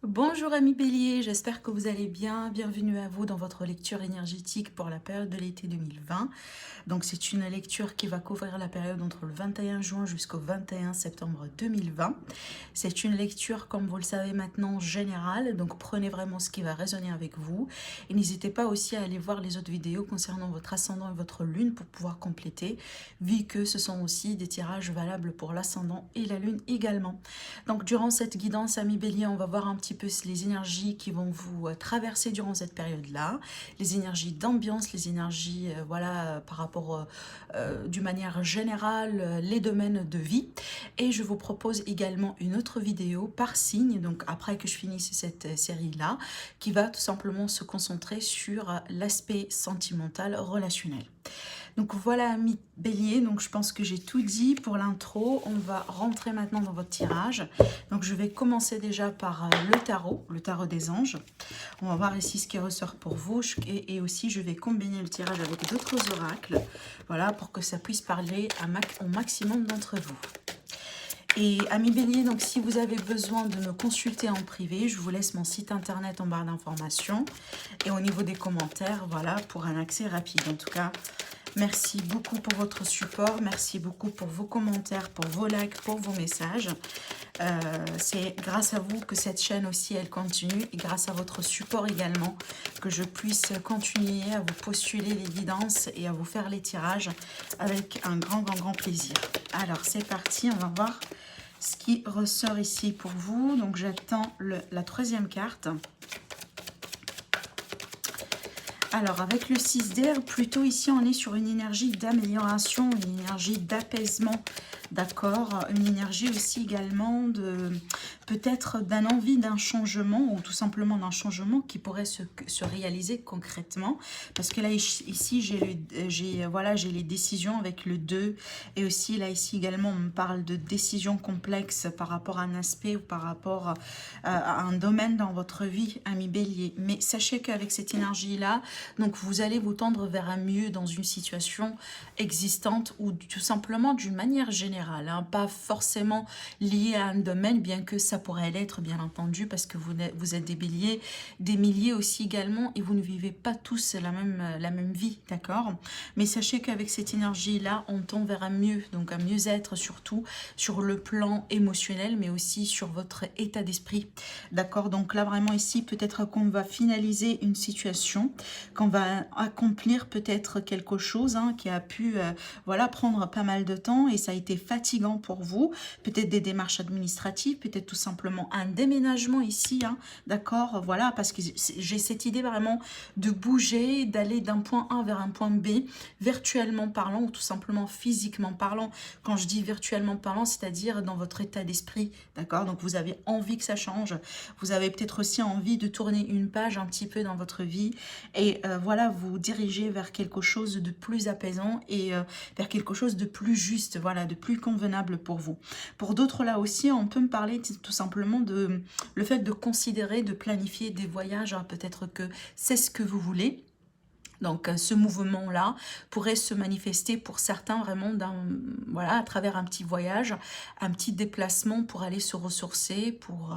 Bonjour amis bélier, j'espère que vous allez bien. Bienvenue à vous dans votre lecture énergétique pour la période de l'été 2020. Donc c'est une lecture qui va couvrir la période entre le 21 juin jusqu'au 21 septembre 2020. C'est une lecture, comme vous le savez maintenant, générale. Donc prenez vraiment ce qui va résonner avec vous. Et n'hésitez pas aussi à aller voir les autres vidéos concernant votre ascendant et votre lune pour pouvoir compléter, vu que ce sont aussi des tirages valables pour l'ascendant et la lune également. Donc durant cette guidance, amis bélier, on va voir un petit peu les énergies qui vont vous traverser durant cette période-là, les énergies d'ambiance, les énergies par rapport d'une manière générale, les domaines de vie. Et je vous propose également une autre vidéo par signe, donc après que je finisse cette série-là, qui va tout simplement se concentrer sur l'aspect sentimental relationnel. Donc voilà, amis bélier, donc je pense que j'ai tout dit pour l'intro. On va rentrer maintenant dans votre tirage. Donc je vais commencer déjà par le tarot des anges. On va voir ici ce qui ressort pour vous. Et aussi, je vais combiner le tirage avec d'autres oracles. Voilà, pour que ça puisse parler au maximum d'entre vous. Et amis bélier, donc si vous avez besoin de me consulter en privé, je vous laisse mon site internet en barre d'informations. Et au niveau des commentaires, voilà, pour un accès rapide. En tout cas, merci beaucoup pour votre support, merci beaucoup pour vos commentaires, pour vos likes, pour vos messages. C'est grâce à vous que cette chaîne aussi, elle continue, et grâce à votre support également, que je puisse continuer à vous postuler les guidances et à vous faire les tirages avec un grand plaisir. Alors, c'est parti, on va voir ce qui ressort ici pour vous. Donc, j'attends la troisième carte. Alors, avec le 6 d'air, plutôt ici, on est sur une énergie d'amélioration, une énergie d'apaisement, d'accord? Une énergie aussi également de peut-être d'un envie d'un changement ou tout simplement d'un changement qui pourrait se réaliser concrètement. Parce que là, ici, j'ai les décisions avec le 2. Et aussi, là, ici également, on me parle de décisions complexes par rapport à un aspect ou par rapport à un domaine dans votre vie, ami bélier. Mais sachez qu'avec cette énergie-là, donc vous allez vous tendre vers un mieux dans une situation existante ou tout simplement d'une manière générale, hein, pas forcément lié à un domaine, bien que ça pourrait l'être bien entendu parce que vous êtes des béliers, des milliers aussi également et vous ne vivez pas tous la même vie, d'accord? Mais sachez qu'avec cette énergie-là, on tend vers un mieux, donc un mieux-être surtout sur le plan émotionnel, mais aussi sur votre état d'esprit, d'accord? Donc là vraiment ici, peut-être qu'on va finaliser une situation, qu'on va accomplir peut-être quelque chose qui a pu prendre pas mal de temps et ça a été fatigant pour vous, peut-être des démarches administratives, peut-être tout simplement un déménagement ici, d'accord, voilà, parce que j'ai cette idée vraiment de bouger, d'aller d'un point A vers un point B, virtuellement parlant ou tout simplement physiquement parlant. Quand je dis virtuellement parlant, c'est-à-dire dans votre état d'esprit, d'accord, donc vous avez envie que ça change, vous avez peut-être aussi envie de tourner une page un petit peu dans votre vie et voilà, vous diriger vers quelque chose de plus apaisant et vers quelque chose de plus juste, voilà, de plus convenable pour vous. Pour d'autres là aussi, on peut me parler tout simplement de le fait de considérer, de planifier des voyages, peut-être que c'est ce que vous voulez. Donc ce mouvement-là pourrait se manifester pour certains vraiment à travers un petit voyage, un petit déplacement pour aller se ressourcer, pour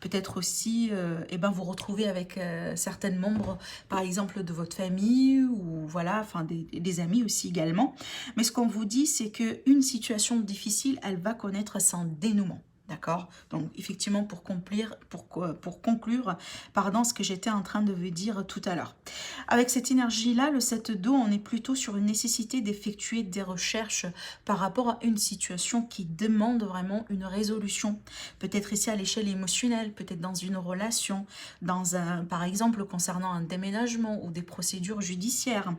peut-être aussi vous retrouver avec certains membres, par exemple de votre famille ou voilà, enfin des amis aussi également. Mais ce qu'on vous dit, c'est qu'une situation difficile, elle va connaître son dénouement. D'accord? Donc, effectivement, pour conclure, ce que j'étais en train de vous dire tout à l'heure. Avec cette énergie-là, le 7 d'eau, on est plutôt sur une nécessité d'effectuer des recherches par rapport à une situation qui demande vraiment une résolution. Peut-être ici à l'échelle émotionnelle, peut-être dans une relation, par exemple concernant un déménagement ou des procédures judiciaires.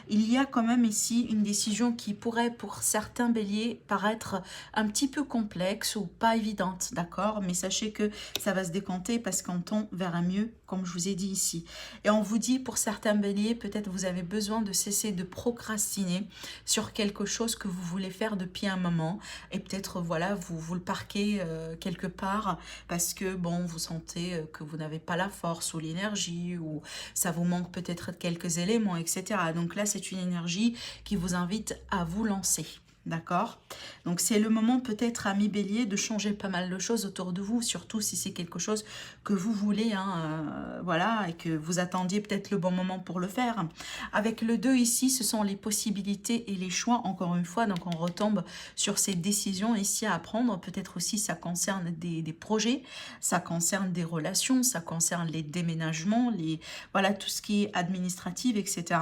Il y a quand même ici une décision qui pourrait pour certains béliers paraître un petit peu complexe ou pas évidente, d'accord? Mais sachez que ça va se décanter parce qu'on tend vers un mieux, comme je vous ai dit ici. Et on vous dit pour certains béliers, peut-être vous avez besoin de cesser de procrastiner sur quelque chose que vous voulez faire depuis un moment. Et peut-être, voilà, vous le parquez quelque part parce que, bon, vous sentez que vous n'avez pas la force ou l'énergie ou ça vous manque peut-être quelques éléments, etc. Donc là, c'est une énergie qui vous invite à vous lancer. D'accord? Donc c'est le moment peut-être, ami Bélier, de changer pas mal de choses autour de vous, surtout si c'est quelque chose que vous voulez, hein, voilà, et que vous attendiez peut-être le bon moment pour le faire. Avec le 2 ici, ce sont les possibilités et les choix, encore une fois, donc on retombe sur ces décisions ici à prendre. Peut-être aussi ça concerne des projets, ça concerne des relations, ça concerne les déménagements, voilà, tout ce qui est administratif, etc.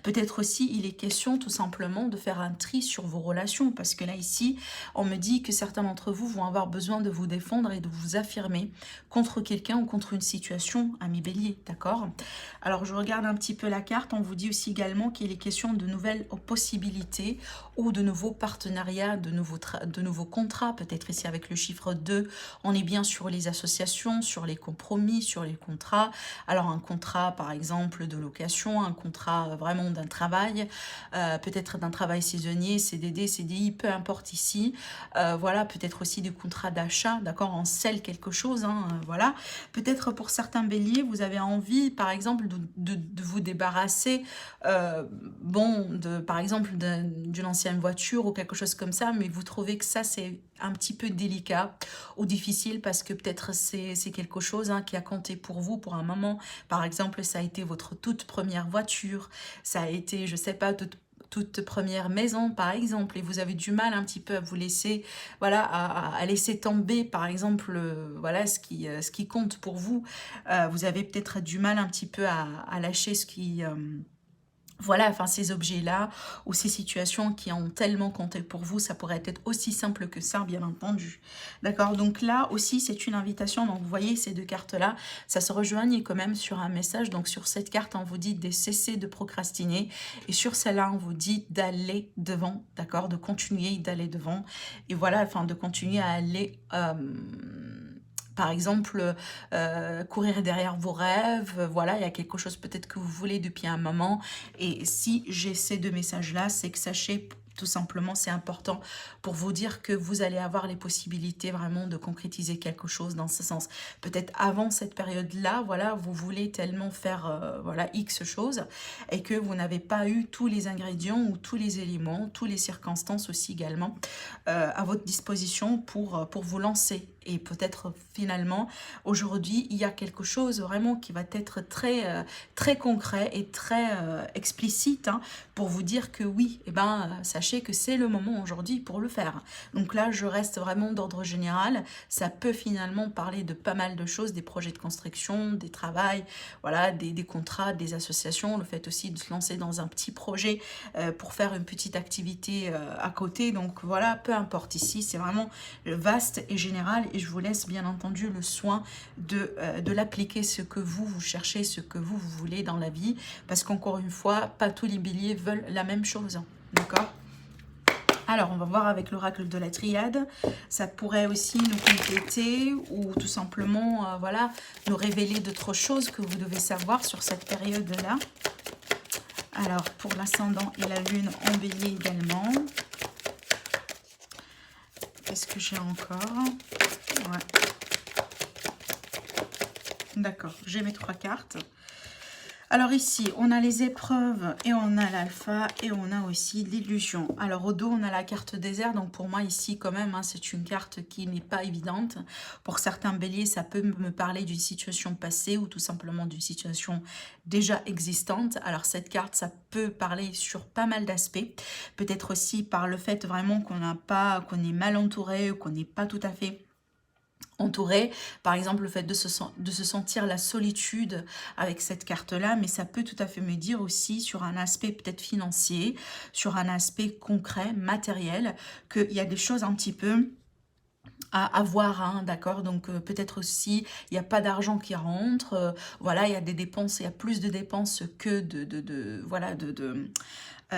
Peut-être aussi, il est question tout simplement de faire un tri sur vos relations, parce que là, ici, on me dit que certains d'entre vous vont avoir besoin de vous défendre et de vous affirmer contre quelqu'un ou contre une situation, ami Bélier, d'accord? Alors, je regarde un petit peu la carte, on vous dit aussi également qu'il est question de nouvelles possibilités ou de nouveaux partenariats, de nouveaux contrats, peut-être ici avec le chiffre 2, on est bien sur les associations, sur les compromis, sur les contrats. Alors, un contrat, par exemple, de location, un contrat vraiment d'un travail, peut-être d'un travail saisonnier, CDD, CDI, peu importe ici. Voilà, peut-être aussi du contrat d'achat, d'accord, on scelle quelque chose, hein, voilà. Peut-être pour certains béliers, vous avez envie, par exemple, de vous débarrasser, bon, par exemple, d'une ancienne voiture ou quelque chose comme ça, mais vous trouvez que ça, c'est un petit peu délicat ou difficile parce que peut-être c'est quelque chose, hein, qui a compté pour vous pour un moment. Par exemple, ça a été votre toute première voiture, ça a été, je sais pas, toute première maison par exemple, et vous avez du mal un petit peu à vous laisser, voilà, à laisser tomber par exemple, voilà, ce qui compte pour vous. Vous avez peut-être du mal un petit peu à lâcher ce qui... voilà, enfin ces objets-là ou ces situations qui ont tellement compté pour vous, ça pourrait être aussi simple que ça, bien entendu. D'accord, donc là aussi c'est une invitation, donc vous voyez ces deux cartes-là, ça se rejoigne quand même sur un message. Donc sur cette carte, on vous dit de cesser de procrastiner, et sur celle-là, on vous dit d'aller devant, d'accord, de continuer d'aller devant, et voilà, enfin de continuer à aller... par exemple, courir derrière vos rêves, voilà, il y a quelque chose peut-être que vous voulez depuis un moment. Et si j'ai ces deux messages-là, c'est que sachez tout simplement, c'est important pour vous dire que vous allez avoir les possibilités vraiment de concrétiser quelque chose dans ce sens. Peut-être avant cette période-là, voilà, vous voulez tellement faire voilà, X choses et que vous n'avez pas eu tous les ingrédients ou tous les éléments, toutes les circonstances aussi également à votre disposition pour vous lancer. Et peut-être finalement, aujourd'hui, il y a quelque chose vraiment qui va être très, très concret et très explicite, hein, pour vous dire que oui, eh ben, sachez que c'est le moment aujourd'hui pour le faire. Donc là, je reste vraiment d'ordre général. Ça peut finalement parler de pas mal de choses, des projets de construction, des travails, voilà, des contrats, des associations, le fait aussi de se lancer dans un petit projet pour faire une petite activité à côté. Donc voilà, peu importe ici, c'est vraiment vaste et général. Et je vous laisse bien entendu le soin de l'appliquer, ce que vous cherchez, ce que vous voulez dans la vie. Parce qu'encore une fois, pas tous les béliers veulent la même chose. D'accord ? Alors, on va voir avec l'oracle de la triade. Ça pourrait aussi nous compléter ou tout simplement, voilà, nous révéler d'autres choses que vous devez savoir sur cette période-là. Alors, pour l'ascendant et la lune en bélier également. Qu'est-ce que j'ai encore ? Ouais. D'accord, j'ai mes 3 cartes. Alors ici, on a les épreuves et on a l'alpha et on a aussi l'illusion. Alors au dos, on a la carte désert. Donc pour moi ici quand même, hein, c'est une carte qui n'est pas évidente. Pour certains béliers, ça peut me parler d'une situation passée ou tout simplement d'une situation déjà existante. Alors cette carte, ça peut parler sur pas mal d'aspects. Peut-être aussi par le fait vraiment qu'on est mal entouré ou qu'on n'est pas tout à fait entouré, par exemple le fait de se sentir la solitude avec cette carte-là, mais ça peut tout à fait me dire aussi sur un aspect peut-être financier, sur un aspect concret, matériel, qu'il y a des choses un petit peu à voir, hein, d'accord, donc peut-être aussi il n'y a pas d'argent qui rentre, voilà, il y a des dépenses, il y a plus de dépenses que voilà,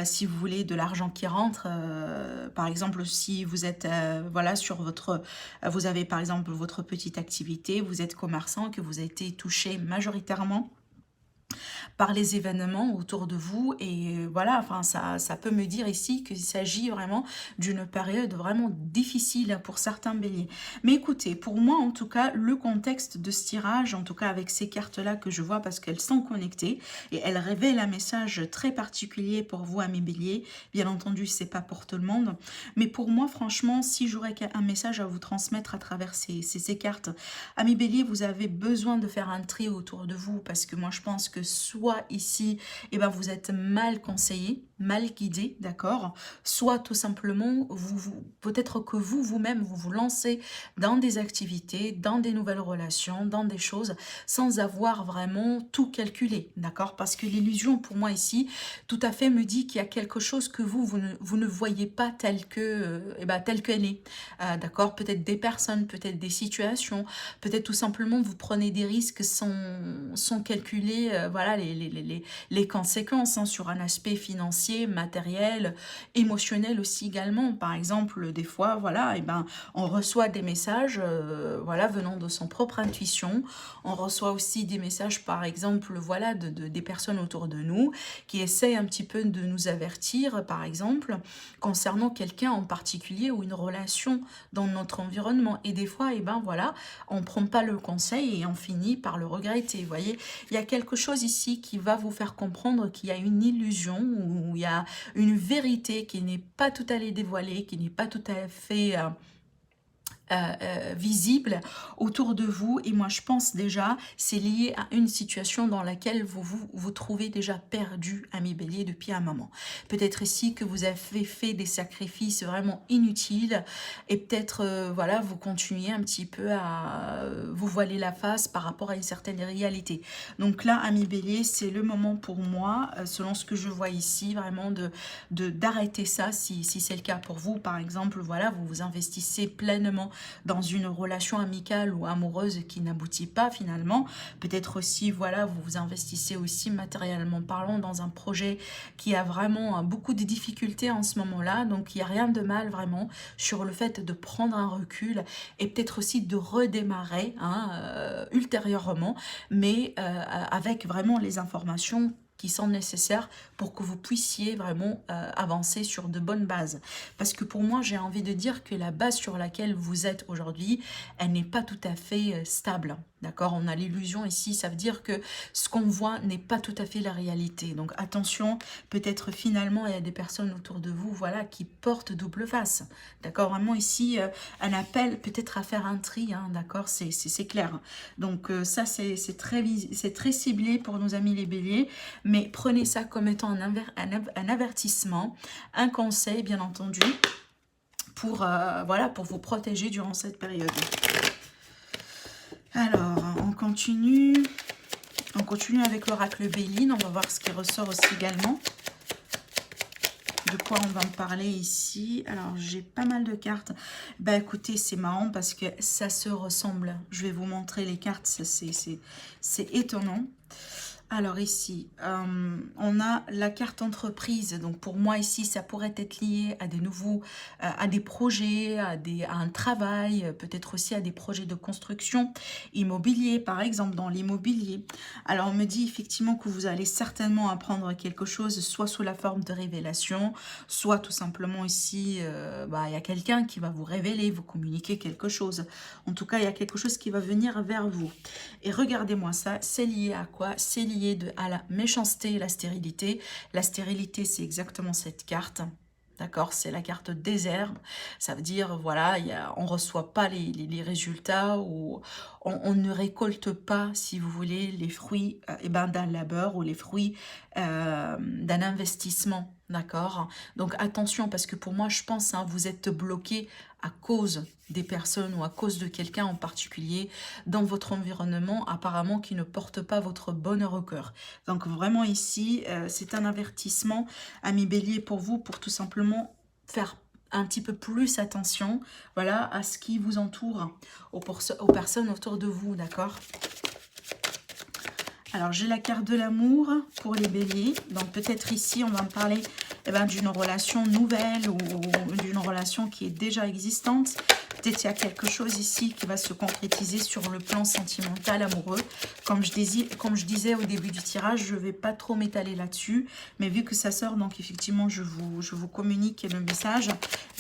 si vous voulez, de l'argent qui rentre. Par exemple, si vous êtes voilà, sur votre... vous avez par exemple votre petite activité, vous êtes commerçant, que vous avez été touché majoritairement par les événements autour de vous. Et voilà, enfin, ça peut me dire ici qu'il s'agit vraiment d'une période vraiment difficile pour certains béliers. Mais écoutez, pour moi, en tout cas, le contexte de ce tirage, en tout cas avec ces cartes-là que je vois, parce qu'elles sont connectées, et elles révèlent un message très particulier pour vous, amis béliers. Bien entendu, c'est pas pour tout le monde. Mais pour moi, franchement, si j'aurais un message à vous transmettre à travers ces cartes, amis bélier, vous avez besoin de faire un tri autour de vous, parce que moi, je pense que soit ici, eh ben, vous êtes mal conseillé, mal guidé, d'accord? Soit tout simplement, peut-être que vous-même, vous lancez dans des activités, dans des nouvelles relations, dans des choses, sans avoir vraiment tout calculé, d'accord? Parce que l'illusion, pour moi ici, tout à fait me dit qu'il y a quelque chose que vous ne voyez pas tel que, telle qu'elle est, d'accord? Peut-être des personnes, peut-être des situations, peut-être tout simplement vous prenez des risques sans calculer, voilà, les conséquences, hein, sur un aspect financier, matériel, émotionnel aussi également. Par exemple, des fois, voilà, on reçoit des messages, voilà, venant de son propre intuition. On reçoit aussi des messages, par exemple, voilà, des personnes autour de nous qui essayent un petit peu de nous avertir, par exemple, concernant quelqu'un en particulier ou une relation dans notre environnement. Et des fois, voilà, on ne prend pas le conseil et on finit par le regretter. Vous voyez, il y a quelque chose ici qui va vous faire comprendre qu'il y a une illusion ou il y a une vérité qui n'est pas tout à fait dévoilée, qui n'est pas tout à fait visible autour de vous. Et moi je pense déjà c'est lié à une situation dans laquelle vous trouvez déjà perdu, ami bélier, depuis un moment. Peut-être ici que vous avez fait des sacrifices vraiment inutiles et peut-être voilà, vous continuez un petit peu à vous voiler la face par rapport à une certaine réalité. Donc là, ami bélier, c'est le moment pour moi, selon ce que je vois ici, vraiment d'arrêter ça si c'est le cas pour vous. Par exemple, voilà, vous vous investissez pleinement dans une relation amicale ou amoureuse qui n'aboutit pas finalement. Peut-être aussi, voilà, vous vous investissez aussi matériellement parlant dans un projet qui a vraiment beaucoup de difficultés en ce moment-là. Donc, il n'y a rien de mal vraiment sur le fait de prendre un recul et peut-être aussi de redémarrer, hein, ultérieurement, mais avec vraiment les informations qui sont nécessaires pour que vous puissiez vraiment avancer sur de bonnes bases. Parce que pour moi, j'ai envie de dire que la base sur laquelle vous êtes aujourd'hui, elle n'est pas tout à fait stable. D'accord? On a l'illusion ici, ça veut dire que ce qu'on voit n'est pas tout à fait la réalité. Donc attention, peut-être finalement, il y a des personnes autour de vous, voilà, qui portent double face. D'accord? Vraiment ici, un appel peut-être à faire un tri, hein, d'accord? C'est clair. Donc ça, c'est très ciblé pour nos amis les béliers, mais prenez ça comme étant un avertissement, un conseil, bien entendu, pour, voilà, pour vous protéger durant cette période. Alors, on continue avec l'oracle Béline. On va voir ce qui ressort aussi également. De quoi on va me parler ici? Alors, j'ai pas mal de cartes. Bah écoutez, c'est marrant parce que ça se ressemble. Je vais vous montrer les cartes, c'est étonnant. Alors ici, on a la carte entreprise. Donc pour moi ici, ça pourrait être lié à des nouveaux, à des projets, à un travail, peut-être aussi à des projets de construction immobilier, par exemple dans l'immobilier. Alors on me dit effectivement que vous allez certainement apprendre quelque chose, soit sous la forme de révélation, soit tout simplement ici, il y a quelqu'un qui va vous révéler, vous communiquer quelque chose. En tout cas, il y a quelque chose qui va venir vers vous. Et regardez-moi ça, c'est lié à quoi? C'est lié à la méchanceté et la stérilité. La stérilité, c'est exactement cette carte. D'accord, c'est la carte désert. Ça veut dire, voilà, on ne reçoit pas les résultats ou on ne récolte pas, si vous voulez, les fruits d'un labeur ou les fruits d'un investissement. D'accord? Donc attention, parce que pour moi, je pense, hein, vous êtes bloqué à cause des personnes ou à cause de quelqu'un en particulier dans votre environnement, apparemment qui ne porte pas votre bonheur au cœur. Donc vraiment ici, c'est un avertissement, ami bélier, pour vous, pour tout simplement faire un petit peu plus attention, voilà, à ce qui vous entoure, aux personnes autour de vous, d'accord? Alors, j'ai la carte de l'amour pour les béliers. Donc, peut-être ici, on va me parler d'une relation nouvelle ou d'une relation qui est déjà existante. Peut-être il y a quelque chose ici qui va se concrétiser sur le plan sentimental, amoureux. Comme je disais au début du tirage, je ne vais pas trop m'étaler là-dessus. Mais vu que ça sort, donc effectivement, je vous communique le message.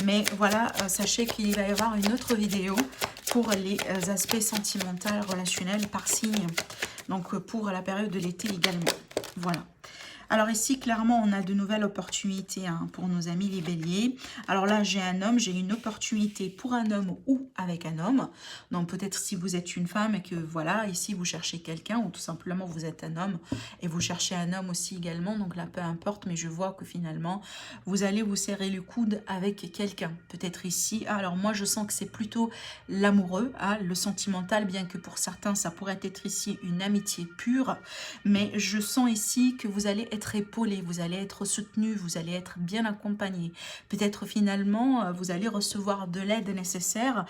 Mais voilà, sachez qu'il va y avoir une autre vidéo pour les aspects sentimentaux, relationnels par signe. Donc pour la période de l'été également. Voilà. Alors ici, clairement, on a de nouvelles opportunités hein, pour nos amis les béliers. Alors là, j'ai un homme, j'ai une opportunité pour un homme ou avec un homme. Donc peut-être si vous êtes une femme et que voilà, ici vous cherchez quelqu'un ou tout simplement vous êtes un homme et vous cherchez un homme aussi également. Donc là, peu importe, mais je vois que finalement, vous allez vous serrer le coude avec quelqu'un. Peut-être ici, alors moi je sens que c'est plutôt l'amoureux, hein, le sentimental, bien que pour certains, ça pourrait être ici une amitié pure. Mais je sens ici que vous allez être épaulé, vous allez être soutenu, vous allez être bien accompagné. Peut-être finalement, vous allez recevoir de l'aide nécessaire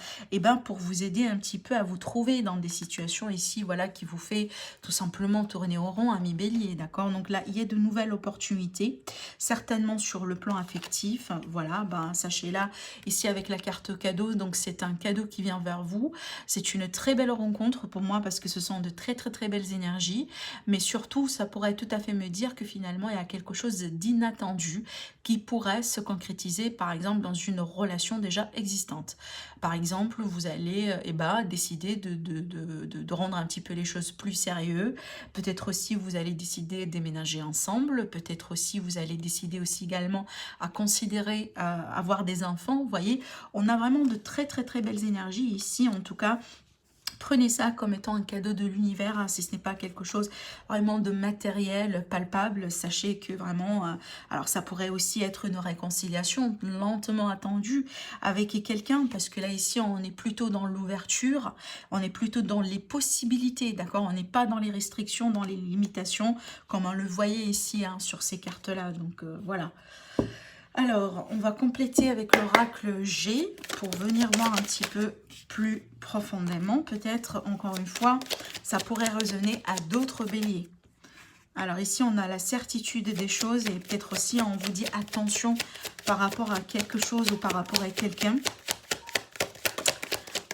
pour vous aider un petit peu à vous trouver dans des situations ici, voilà, qui vous fait tout simplement tourner au rond, ami bélier, d'accord? Donc là, il y a de nouvelles opportunités, certainement sur le plan affectif, voilà, sachez là, ici avec la carte cadeau, donc c'est un cadeau qui vient vers vous, c'est une très belle rencontre pour moi parce que ce sont de très belles énergies, mais surtout, ça pourrait tout à fait me dire que finalement, il y a quelque chose d'inattendu qui pourrait se concrétiser, par exemple, dans une relation déjà existante. Par exemple, vous allez décider de rendre un petit peu les choses plus sérieux. Peut-être aussi, vous allez décider de déménager ensemble. Peut-être aussi, vous allez décider aussi également à considérer avoir des enfants. Vous voyez, on a vraiment de très belles énergies ici, en tout cas. Prenez ça comme étant un cadeau de l'univers, hein, si ce n'est pas quelque chose vraiment de matériel, palpable. Sachez que vraiment, alors ça pourrait aussi être une réconciliation lentement attendue avec quelqu'un, parce que là ici on est plutôt dans l'ouverture, on est plutôt dans les possibilités, d'accord? On n'est pas dans les restrictions, dans les limitations, comme on le voyait ici hein, sur ces cartes-là. Donc voilà. Alors, on va compléter avec l'oracle G pour venir voir un petit peu plus profondément. Peut-être, encore une fois, ça pourrait résonner à d'autres béliers. Alors ici, on a la certitude des choses et peut-être aussi, on vous dit attention par rapport à quelque chose ou par rapport à quelqu'un.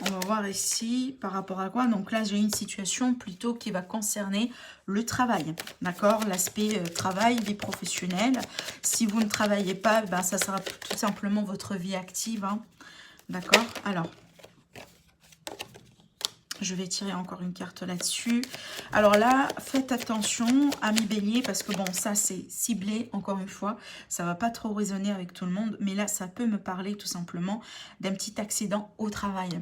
On va voir ici par rapport à quoi. Donc là, j'ai une situation plutôt qui va concerner le travail. D'accord? L'aspect travail, vie professionnelle. Si vous ne travaillez pas, ça sera tout simplement votre vie active. Hein. D'accord? Alors, je vais tirer encore une carte là-dessus. Alors là, faites attention, amis bélier, parce que bon, ça c'est ciblé, encore une fois. Ça va pas trop résonner avec tout le monde. Mais là, ça peut me parler tout simplement d'un petit accident au travail.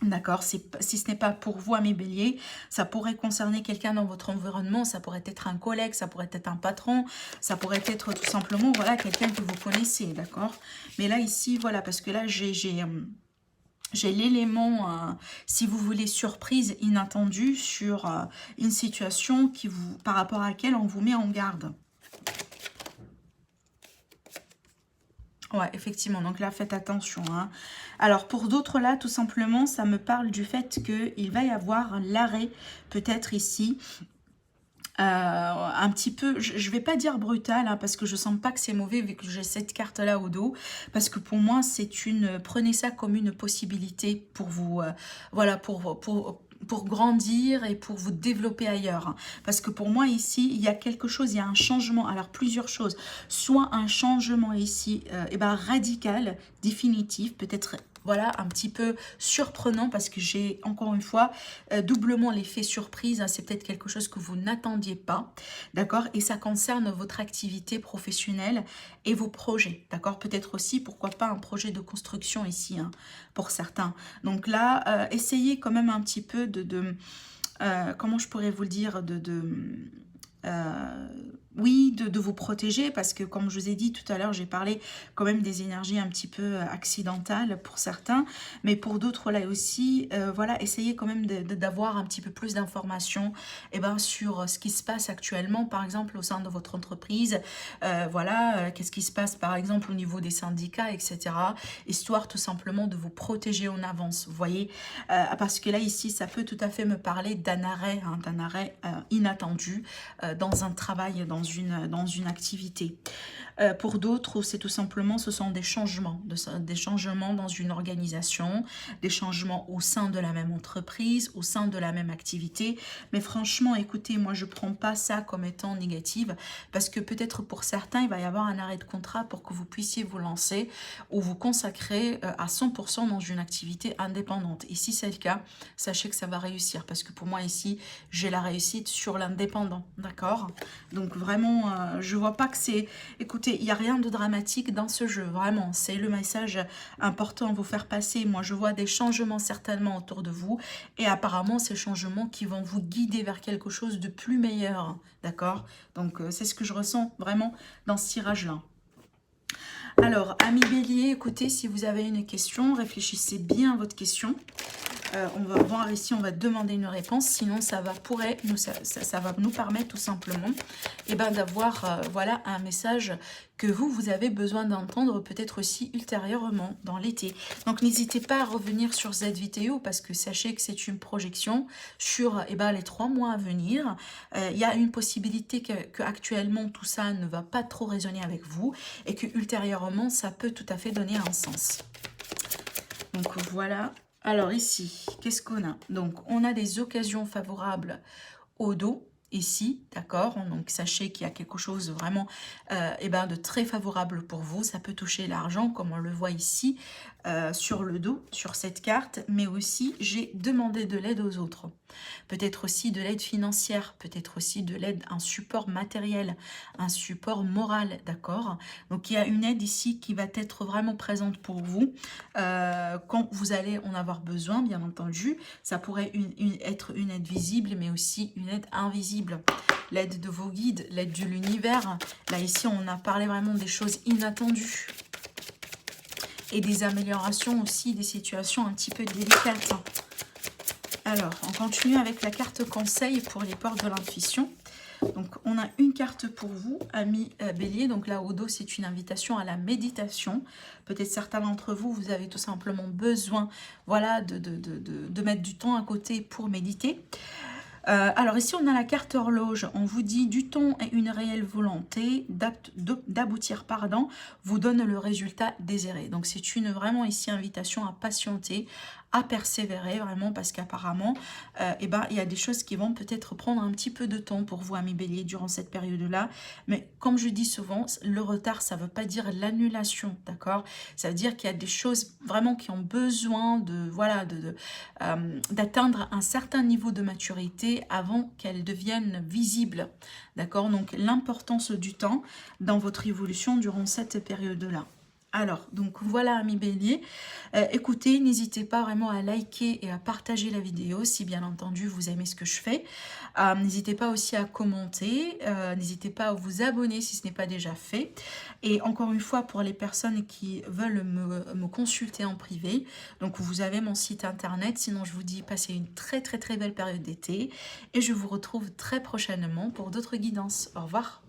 D'accord, si ce n'est pas pour vous, amis béliers, ça pourrait concerner quelqu'un dans votre environnement, ça pourrait être un collègue, ça pourrait être un patron, ça pourrait être tout simplement, voilà, quelqu'un que vous connaissez, d'accord? Mais là, ici, voilà, parce que là, j'ai l'élément, si vous voulez, surprise, inattendue sur une situation par rapport à laquelle on vous met en garde. Ouais, effectivement, donc là, faites attention. Hein. Alors, pour d'autres, là, tout simplement, ça me parle du fait qu'il va y avoir l'arrêt, peut-être ici, un petit peu, je ne vais pas dire brutal, hein, parce que je sens pas que c'est mauvais, vu que j'ai cette carte-là au dos, parce que pour moi, prenez ça comme une possibilité pour vous, voilà, pour grandir et pour vous développer ailleurs. Parce que pour moi ici, il y a quelque chose, il y a un changement. Alors plusieurs choses. Soit un changement ici radical, définitif, peut-être voilà, un petit peu surprenant parce que j'ai encore une fois doublement l'effet surprise. Hein, c'est peut-être quelque chose que vous n'attendiez pas. D'accord? Et ça concerne votre activité professionnelle et vos projets. D'accord? Peut-être aussi, pourquoi pas, un projet de construction ici, hein, pour certains. Donc là, essayez quand même un petit peu comment je pourrais vous le dire, oui, de vous protéger, parce que comme je vous ai dit tout à l'heure, j'ai parlé quand même des énergies un petit peu accidentales pour certains, mais pour d'autres là aussi, voilà, essayez quand même d'avoir un petit peu plus d'informations sur ce qui se passe actuellement, par exemple au sein de votre entreprise, voilà, qu'est-ce qui se passe par exemple au niveau des syndicats, etc., histoire tout simplement de vous protéger en avance, vous voyez, parce que là ici, ça peut tout à fait me parler d'un arrêt, hein, d'un arrêt inattendu dans un travail, dans dans une activité. Pour d'autres, c'est tout simplement, ce sont des changements, des changements dans une organisation, des changements au sein de la même entreprise, au sein de la même activité. Mais franchement, écoutez, moi, je ne prends pas ça comme étant négative, parce que peut-être pour certains, il va y avoir un arrêt de contrat pour que vous puissiez vous lancer ou vous consacrer à 100% dans une activité indépendante. Et si c'est le cas, sachez que ça va réussir, parce que pour moi, ici, j'ai la réussite sur l'indépendant, d'accord? Donc vraiment, je vois pas que c'est... Écoutez, il n'y a rien de dramatique dans ce jeu, vraiment. C'est le message important à vous faire passer. Moi, je vois des changements certainement autour de vous. Et apparemment, ces changements qui vont vous guider vers quelque chose de plus meilleur. D'accord? Donc, c'est ce que je ressens vraiment dans ce tirage-là. Alors, amis bélier, écoutez, si vous avez une question, réfléchissez bien à votre question. On va voir ici, on va demander une réponse, sinon ça va nous permettre tout simplement d'avoir voilà, un message que vous avez besoin d'entendre peut-être aussi ultérieurement dans l'été. Donc n'hésitez pas à revenir sur cette vidéo parce que sachez que c'est une projection sur les 3 mois à venir. Il y a une possibilité que actuellement tout ça ne va pas trop résonner avec vous et que ultérieurement ça peut tout à fait donner un sens. Donc voilà. Alors ici, qu'est-ce qu'on a? Donc, on a des occasions favorables au dos, ici, d'accord? Donc, sachez qu'il y a quelque chose vraiment de très favorable pour vous. Ça peut toucher l'argent, comme on le voit ici, sur le dos, sur cette carte. Mais aussi, j'ai demandé de l'aide aux autres. Peut-être aussi de l'aide financière, peut-être aussi de l'aide, un support matériel, un support moral, d'accord? Donc, il y a une aide ici qui va être vraiment présente pour vous quand vous allez en avoir besoin, bien entendu. Ça pourrait être une aide visible, mais aussi une aide invisible. L'aide de vos guides, l'aide de l'univers. Là, ici, on a parlé vraiment des choses inattendues. Et des améliorations aussi, des situations un petit peu délicates. Alors, on continue avec la carte conseil pour les portes de l'intuition. Donc, on a une carte pour vous, amis bélier. Donc là, au dos, c'est une invitation à la méditation. Peut-être certains d'entre vous, vous avez tout simplement besoin voilà, de mettre du temps à côté pour méditer. Alors ici, on a la carte horloge. On vous dit du temps et une réelle volonté d'aboutir, vous donne le résultat désiré. Donc c'est vraiment ici invitation à patienter, à persévérer vraiment parce qu'apparemment, il y a des choses qui vont peut-être prendre un petit peu de temps pour vous, amis bélier, durant cette période-là. Mais comme je dis souvent, le retard, ça ne veut pas dire l'annulation, d'accord? Ça veut dire qu'il y a des choses vraiment qui ont besoin d'atteindre un certain niveau de maturité avant qu'elles deviennent visibles, d'accord? Donc l'importance du temps dans votre évolution durant cette période-là. Alors, donc voilà, amis bélier, écoutez, n'hésitez pas vraiment à liker et à partager la vidéo si bien entendu vous aimez ce que je fais. N'hésitez pas aussi à commenter, n'hésitez pas à vous abonner si ce n'est pas déjà fait. Et encore une fois, pour les personnes qui veulent me consulter en privé, donc vous avez mon site internet, sinon je vous dis passez une très très très belle période d'été et je vous retrouve très prochainement pour d'autres guidances. Au revoir.